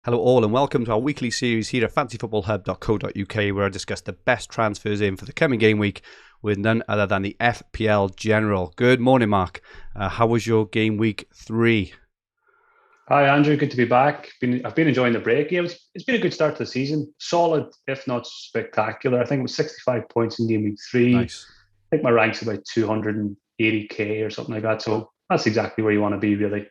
Hello all and welcome to our weekly series here at fantasyfootballhub.co.uk where I discuss the best transfers in for the coming game week with none other than the FPL General. Good morning, Mark. How was your game week 3? Hi Andrew, good to be back. I've been enjoying the break. Yeah, it's been a good start to the season. Solid, if not spectacular. I think it was 65 points in game week 3. Nice. I think my rank's about 280k or something like that. So that's exactly where you want to be, really.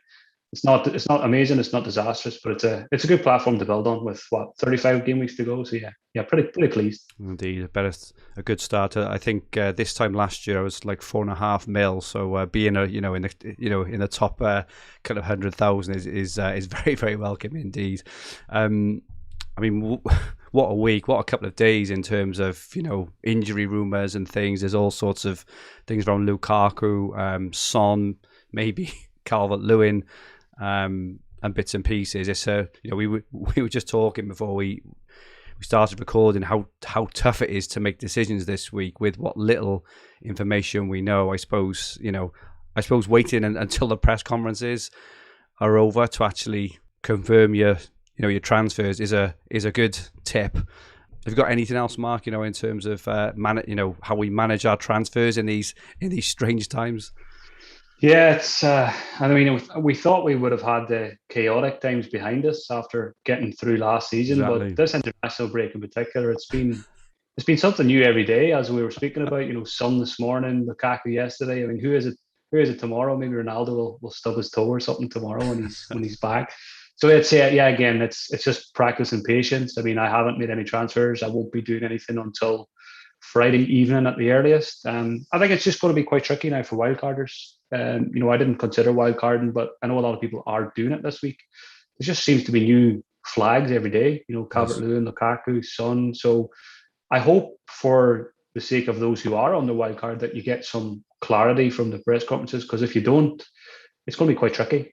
It's not amazing, it's not disastrous, but it's a good platform to build on with 35 game weeks to go. So yeah, pretty pleased. Indeed, a good start. I think this time last year I was like 4.5 mil. So being in the top kind of 100,000 is very, very welcome indeed. What a week, what a couple of days in terms of injury rumours and things. There's all sorts of things around Lukaku, Son, maybe Calvert-Lewin. And bits and pieces. It's we were just talking before we started recording how tough it is to make decisions this week with what little information we know. I suppose waiting until the press conferences are over to actually confirm your transfers is a good tip. Have you got anything else, Mark? In terms of how we manage our transfers in these strange times. Yeah, we thought we would have had the chaotic times behind us after getting through last season, but Exactly. this international break in particular, it's been something new every day, as we were speaking about. Son this morning, Lukaku yesterday. I mean, who is it? Who is it tomorrow? Maybe Ronaldo will stub his toe or something tomorrow when he's back. So again, it's just practice and patience. I mean, I haven't made any transfers. I won't be doing anything until Friday evening at the earliest. I think it's just going to be quite tricky now for wildcarders. I didn't consider wildcarding, but I know a lot of people are doing it this week. There just seems to be new flags every day. Yes. Calvert-Lewin, Lukaku, Son. So I hope for the sake of those who are on the wildcard that you get some clarity from the press conferences, because if you don't, it's going to be quite tricky.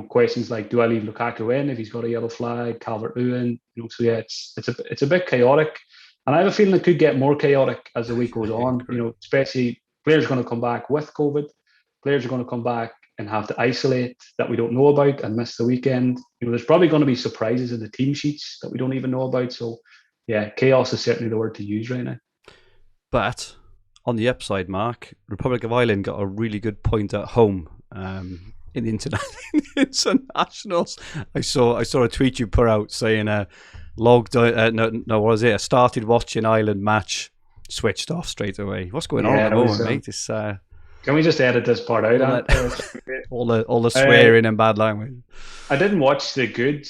Questions like, do I leave Lukaku in if he's got a yellow flag? Calvert-Lewin. So yeah, it's a bit chaotic. And I have a feeling it could get more chaotic as the week goes on. Especially players are going to come back with COVID. Players are going to come back and have to isolate that we don't know about and miss the weekend. There's probably going to be surprises in the team sheets that we don't even know about. So, yeah, chaos is certainly the word to use right now. But on the upside, Mark, Republic of Ireland got a really good point at home in the internationals. I saw a tweet you put out saying logged what was it? I started watching Ireland match, switched off straight away. What's going on at the moment, mate? It's can we just edit this part out? all the swearing and bad language. I didn't watch the good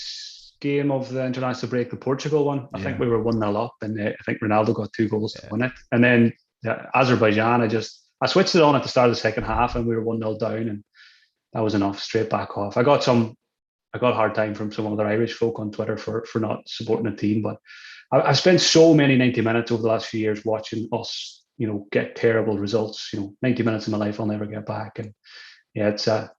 game of the international break, the Portugal one. I think we were 1-0 up, and I think Ronaldo got 2 goals to win it. And then Azerbaijan, I switched it on at the start of the second half, and we were 1-0 down, and that was enough. Straight back off. I got a hard time from some other Irish folk on Twitter for not supporting the team, but I've spent so many 90 minutes over the last few years watching us, get terrible results. 90 minutes of my life I'll never get back, and yeah, it's I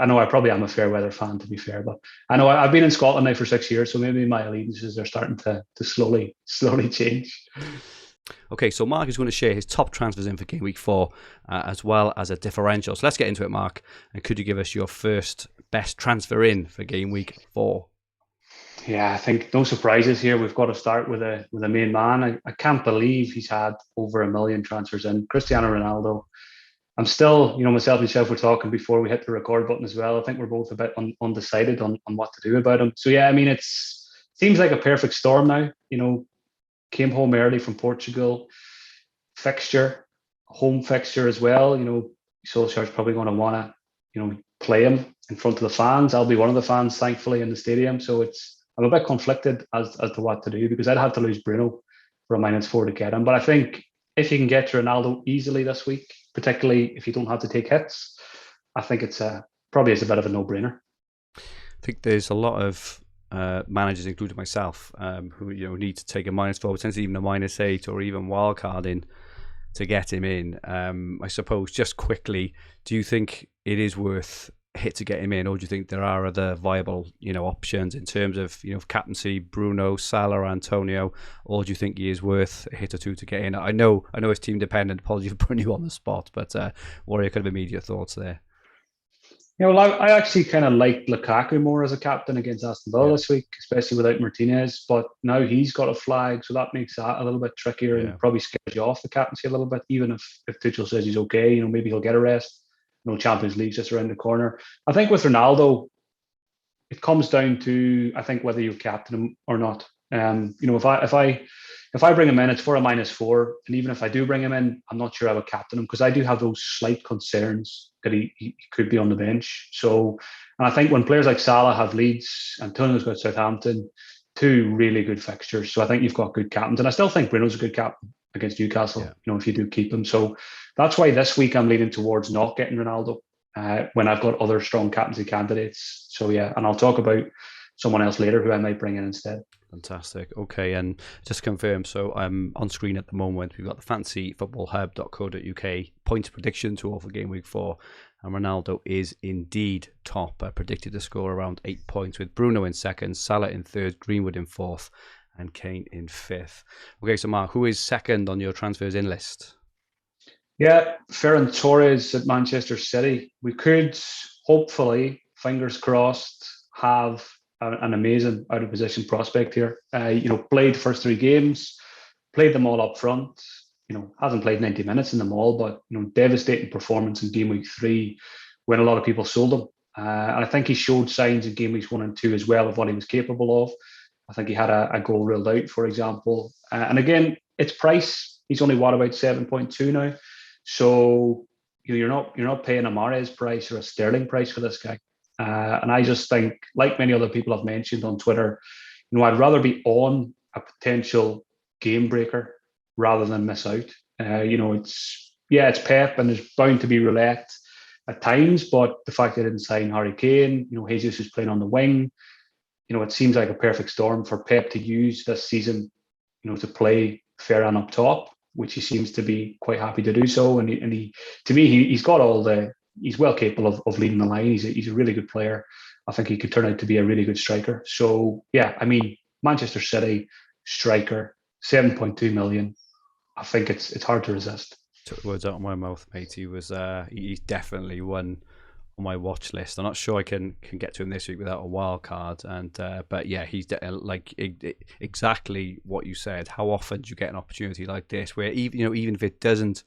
know I probably am a fair weather fan, to be fair, but I know I've been in Scotland now for 6 years, so maybe my allegiances are starting to slowly change. Okay, so Mark is going to share his top transfers in for game week 4, as well as a differential. So let's get into it, Mark. And could you give us your first best transfer in for game week 4? Yeah, I think no surprises here. We've got to start with a main man. I can't believe he's had over 1 million transfers in. Cristiano Ronaldo. I'm still, myself and yourself were talking before we hit the record button as well. I think we're both a bit undecided on what to do about him. So yeah, I mean, seems like a perfect storm now. Came home early from Portugal, home fixture as well. Solskjaer's probably going to want to, play him in front of the fans. I'll be one of the fans, thankfully, in the stadium. So I'm a bit conflicted as to what to do, because I'd have to lose Bruno for a -4 to get him. But I think if you can get to Ronaldo easily this week, particularly if you don't have to take hits, I think it's probably a bit of a no-brainer. I think there's a lot of managers, including myself, who need to take a -4, potentially even a -8, or even wildcarding to get him in. I suppose just quickly, do you think it is worth a hit to get him in, or do you think there are other viable options in terms of captaincy, Bruno, Salah, Antonio, or do you think he is worth a hit or two to get in? I know it's team dependent. Apologies for putting you on the spot, but what are your kind of immediate thoughts there? Yeah, well, I actually kind of liked Lukaku more as a captain against Aston Villa Yeah, this week, especially without Martinez. But now he's got a flag, so that makes that a little bit trickier yeah, and probably scares you off the captaincy a little bit. Even if Tuchel says he's okay, maybe he'll get a rest. Champions League's just around the corner. I think with Ronaldo, it comes down to I think whether you captain him or not. If I bring him in, it's for a -4, and even if I do bring him in, I'm not sure I would captain him because I do have those slight concerns that he could be on the bench. So, and I think when players like Salah have Leeds, Antonio's got Southampton, two really good fixtures. So I think you've got good captains, and I still think Bruno's a good captain against yeah. Newcastle. If you do keep him, so that's why this week I'm leaning towards not getting Ronaldo when I've got other strong captaincy candidates. So yeah, and I'll talk about someone else later who I might bring in instead. Fantastic. Okay, and just to confirm, so I'm on screen at the moment. We've got the fantasyfootballhub.co.uk points prediction tool for game week 4, and Ronaldo is indeed top. Predicted to score around 8 points, with Bruno in second, Salah in third, Greenwood in fourth, and Kane in fifth. Okay, so Mark, who is second on your transfers in list? Yeah, Ferran Torres at Manchester City. We could hopefully, fingers crossed, have an amazing out of position prospect here. Played the first 3 games, played them all up front. Hasn't played 90 minutes in them all, but devastating performance in game week 3 when a lot of people sold him. And I think he showed signs in game weeks 1 and 2 as well of what he was capable of. I think he had a goal ruled out, for example. And again, it's price. He's only about 7.2 now. So you're not paying a Mahrez price or a Sterling price for this guy. And I just think, like many other people have mentioned on Twitter, I'd rather be on a potential game breaker rather than miss out. It's Pep and there's bound to be roulette at times, but the fact they didn't sign Harry Kane, Jesus is playing on the wing. It seems like a perfect storm for Pep to use this season, to play Ferran up top, which he seems to be quite happy to do so. And to me, he's got he's well capable of leading the line. He's a really good player. I think he could turn out to be a really good striker. So yeah, I mean, Manchester City striker, 7.2 million. I think it's hard to resist. Took the words out of my mouth, mate. He's definitely one on my watch list. I'm not sure I can get to him this week without a wild card, but yeah, he's exactly what you said. How often do you get an opportunity like this where even if it doesn't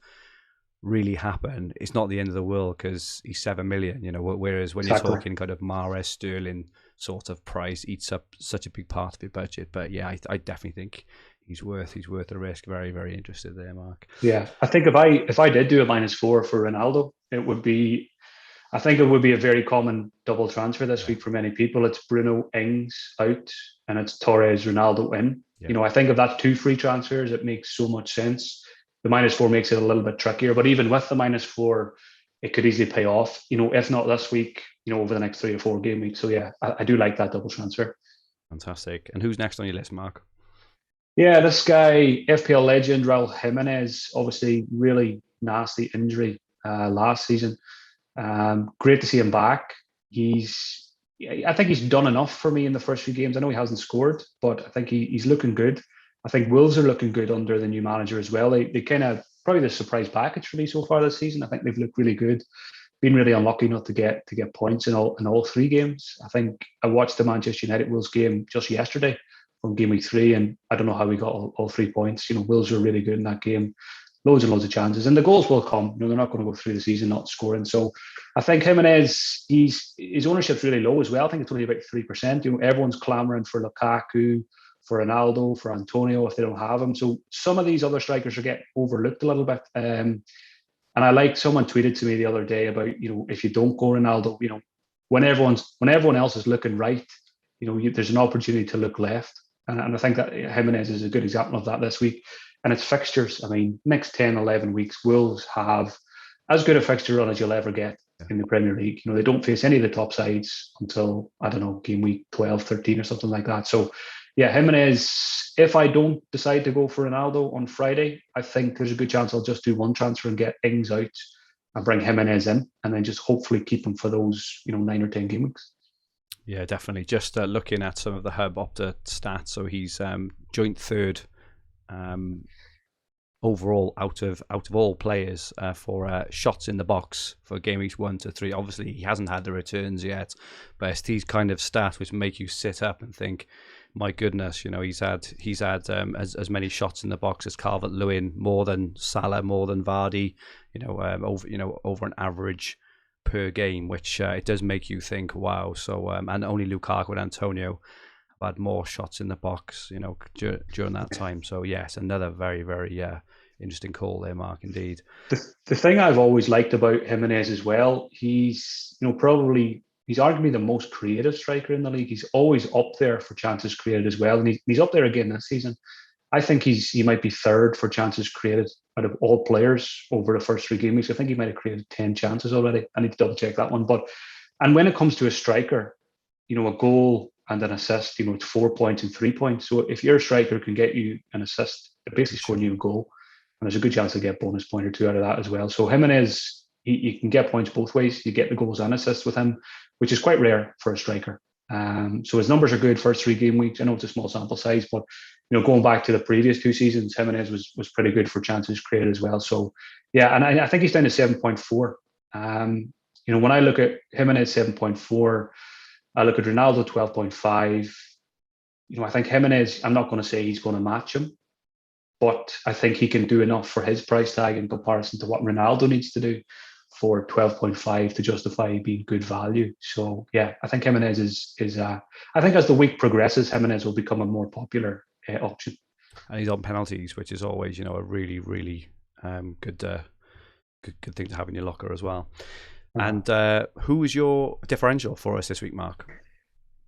really happen, it's not the end of the world because he's 7 million. Whereas when you're talking kind of Mahrez, Sterling sort of price, eats up such a big part of your budget. But yeah, I definitely think he's worth the risk. Very, very interested there, Mark. Yeah, I think if I did do a -4 for Ronaldo, I think it would be a very common double transfer this week for many people. It's Bruno Ings out and it's Torres Ronaldo in. Yeah. I think if that's 2 free transfers, it makes so much sense. The -4 makes it a little bit trickier, but even with the -4, it could easily pay off. If not this week, over the next 3 or 4 game weeks. So yeah, I do like that double transfer. Fantastic. And who's next on your list, Mark? Yeah, this guy, FPL legend Raul Jimenez, obviously really nasty injury last season. Great to see him back. I think he's done enough for me in the first few games. I know he hasn't scored, but I think he's looking good. I think Wolves are looking good under the new manager as well. They kind of probably the surprise package for me so far this season. I think they've looked really good. Been really unlucky not to get points in all 3 games. I think I watched the Manchester United Wolves game just yesterday from game week 3, and I don't know how we got all 3 points. Wolves were really good in that game. Loads and loads of chances, and the goals will come. They're not going to go through the season not scoring. So I think Jimenez, his ownership's really low as well. I think it's only about 3%. Everyone's clamoring for Lukaku, for Ronaldo, for Antonio if they don't have him. So some of these other strikers are getting overlooked a little bit. And I like someone tweeted to me the other day about if you don't go Ronaldo, when everyone else is looking right, there's an opportunity to look left. And I think that Jimenez is a good example of that this week. And it's fixtures. I mean, next 10, 11 weeks, Wolves have as good a fixture run as you'll ever get in the Premier League. They don't face any of the top sides until, I don't know, game week 12, 13 or something like that. So, yeah, Jimenez, if I don't decide to go for Ronaldo on Friday, I think there's a good chance I'll just do one transfer and get Ings out and bring Jimenez in and then just hopefully keep him for those, 9 or 10 game weeks. Yeah, definitely. Just looking at some of the Hub Opta stats, so he's joint third overall out of all players for shots in the box for game weeks 1 to 3. Obviously, he hasn't had the returns yet, but it's these kind of stats which make you sit up and think, my goodness, he's had as many shots in the box as Calvert-Lewin, more than Salah, more than Vardy, over an average per game, which it does make you think, wow. So and only Lukaku and Antonio have had more shots in the box, during that time. So yes, another very, very interesting call there, Mark. Indeed. The thing I've always liked about Jimenez as well, he's he's arguably the most creative striker in the league. He's always up there for chances created as well, and he's up there again this season. I think he might be third for chances created out of all players over the first 3 game weeks. I think he might have created 10 chances already. I need to double check that one. And when it comes to a striker, a goal and an assist, it's 4 points and 3 points. So if your striker can get you an assist, it basically scoring you a goal, and there's a good chance to get a bonus point or 2 out of that as well. So Jimenez, you can get points both ways. You get the goals and assists with him, which is quite rare for a striker. So his numbers are good first 3 game weeks. I know it's a small sample size, but going back to the previous 2 seasons, Jimenez was pretty good for chances created as well. So yeah, and I think he's down to 7.4. When I look at Jimenez 7.4, I look at Ronaldo 12.5. I think Jimenez, I'm not going to say he's going to match him, but I think he can do enough for his price tag in comparison to what Ronaldo needs to do for 12.5 to justify being good value. So yeah, I think Jimenez is I think as the week progresses, Jimenez will become a more popular option. And he's on penalties, which is always, a really, really good thing to have in your locker as well. And who is your differential for us this week, Mark?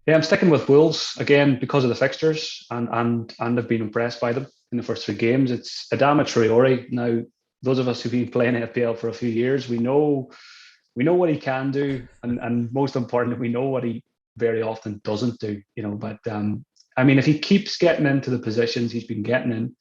Yeah, I'm sticking with Wolves again because of the fixtures, and I've been impressed by them in the first 3 games. It's Adama Traore. Now, those of us who've been playing FPL for a few years, we know what he can do, and most importantly, we know what he very often doesn't do. But if he keeps getting into the positions he's been getting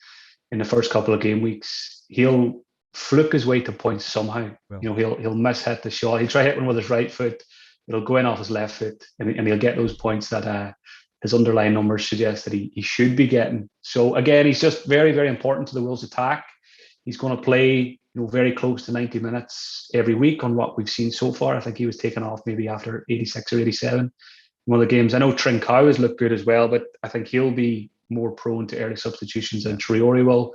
in the first couple of game weeks, he'll fluke his way to points somehow. Well, he'll miss hit the shot. He'll try hit one with his right foot. It'll go in off his left foot, and he'll get those points that his underlying numbers suggest that he should be getting. So again, he's just very, very important to the Wolves' attack. He's going to play, very close to 90 minutes every week on what we've seen so far. I think he was taken off maybe after 86 or 87 one of the games. I know Trincao has looked good as well, but I think he'll be more prone to early substitutions than Traore will,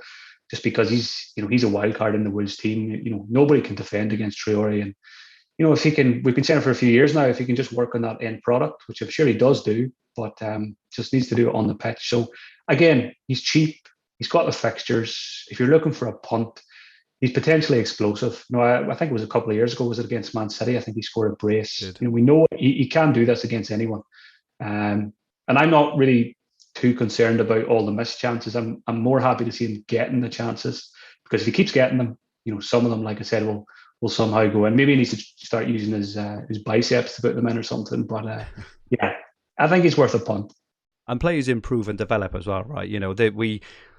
just because he's a wild card in the Wolves team. Nobody can defend against Traore, and if he can, we've been saying it for a few years now, if he can just work on that end product, which I'm sure he does do, but just needs to do it on the pitch. So again, he's cheap. He's got the fixtures. If you're looking for a punt, he's potentially explosive. I think it was a couple of years ago. Was it against Man City? I think he scored a brace. We know he can do this against anyone. And I'm not really too concerned about all the missed chances. I'm more happy to see him getting the chances, because if he keeps getting them, some of them, like I said, will somehow go in. Maybe he needs to start using his biceps to put them in or something. But yeah, I think he's worth a punt. And players improve and develop as well, right?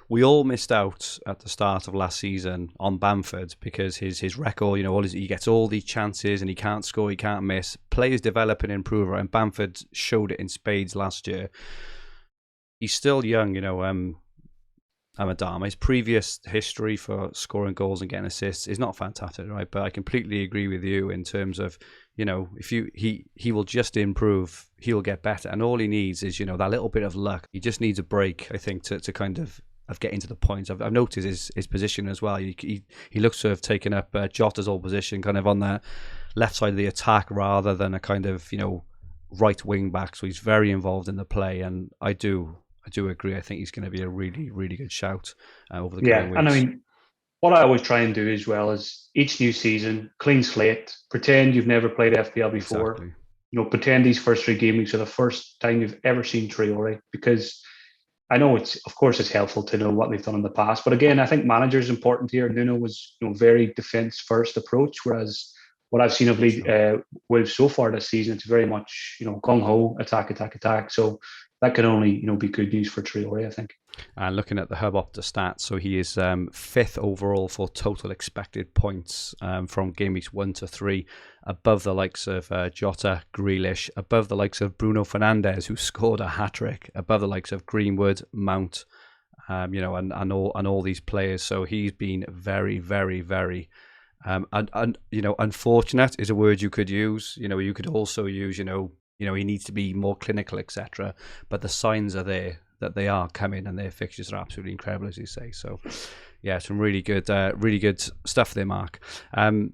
We all missed out at the start of last season on Bamford because his record, he gets all these chances and he can't score, he can't miss. Players develop and improve, and Bamford showed it in spades last year. He's still young, Adama. His previous history for scoring goals and getting assists is not fantastic, right? But I completely agree with you in terms of, if he will just improve, he'll get better, and all he needs is that little bit of luck. He just needs a break, I think, to kind of getting to the points. I've noticed his position as well. He looks to have taken up Jota's old position, kind of on the left side of the attack rather than a kind of right wing back. So he's very involved in the play, and I do agree. I think he's going to be a really, really good shout over the coming weeks. And what I always try and do as well is each new season, clean slate, pretend you've never played FPL before. Exactly. Pretend these first 3 game weeks are the first time you've ever seen Traore, because I know it's helpful to know what they've done in the past. But again, I think manager is important here. Nuno was very defense first approach, whereas what I've seen of Wolves so far this season, it's very much gung ho, attack. So that can only be good news for Traore, I think. And looking at the Hubopta stats, so he is 5th overall for total expected points from game weeks 1 to 3, above the likes of Jota, Grealish, above the likes of Bruno Fernandes, who scored a hat-trick, above the likes of Greenwood, Mount, and all these players. So he's been very, very, very, and unfortunate is a word you could use. You could also use, he needs to be more clinical, etc. But the signs are there that they are coming, and their fixtures are absolutely incredible, as you say. So, yeah, some really good stuff there, Mark.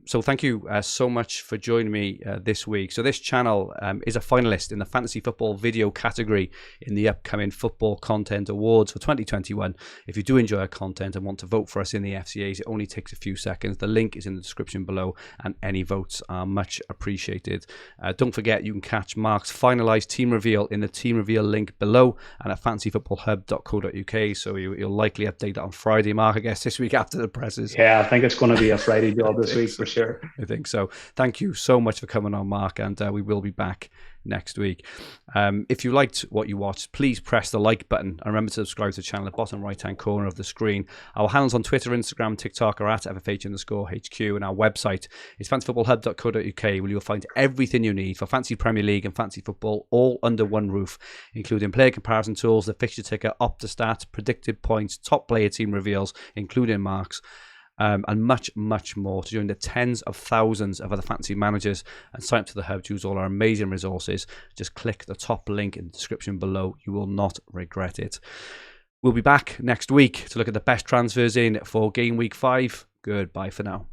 So thank you so much for joining me this week. So this channel is a finalist in the Fantasy Football Video category in the upcoming Football Content Awards for 2021. If you do enjoy our content and want to vote for us in the FCAs, it only takes a few seconds. The link is in the description below, and any votes are much appreciated. Don't forget, you can catch Mark's finalised team reveal in the team reveal link below and at fantasyfootballhub.co.uk. So you'll likely update that on Friday, Mark, I guess, this week after the presses. Yeah, I think it's going to be a Friday job this week for sure. I think so. Thank you so much for coming on, Mark, and we will be back next week. If you liked what you watched, please press the like button and remember to subscribe to the channel at the bottom right hand corner of the screen. Our handles on Twitter, Instagram, TikTok are at FFH_HQ, and our website is fantasyfootballhub.co.uk, where you'll find everything you need for Fantasy Premier League and Fantasy Football all under one roof, including player comparison tools, the fixture ticker, Opta-stats, predicted points, top player team reveals, including Mark's, and much, much more, to join the tens of thousands of other fantasy managers and sign up to the hub to use all our amazing resources. Just click the top link in the description below. You will not regret it. We'll be back next week to look at the best transfers in for Game Week 5. Goodbye for now.